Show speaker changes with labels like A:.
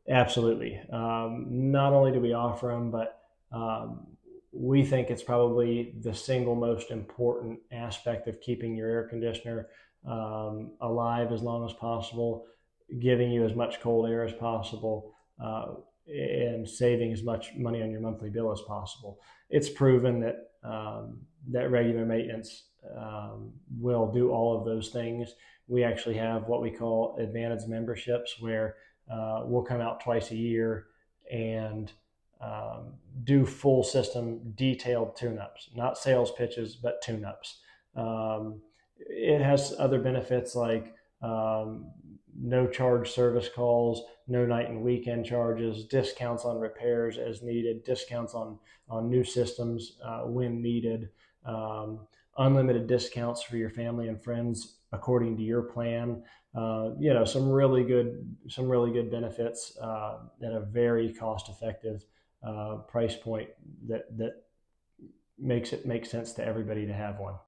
A: Absolutely. Not only do we offer them, but we think it's probably the single most important aspect of keeping your air conditioner alive as long as possible, giving you as much cold air as possible, and saving as much money on your monthly bill as possible. It's proven that that regular maintenance will do all of those things. We actually have what we call advantage memberships, where we'll come out twice a year and um, do full system detailed tune-ups, not sales pitches, but tune-ups. It has other benefits like no charge service calls, no night and weekend charges, discounts on repairs as needed, discounts on new systems when needed, um, unlimited discounts for your family and friends according to your plan. Some really good benefits at a very cost effective price point that makes it make sense to everybody to have one.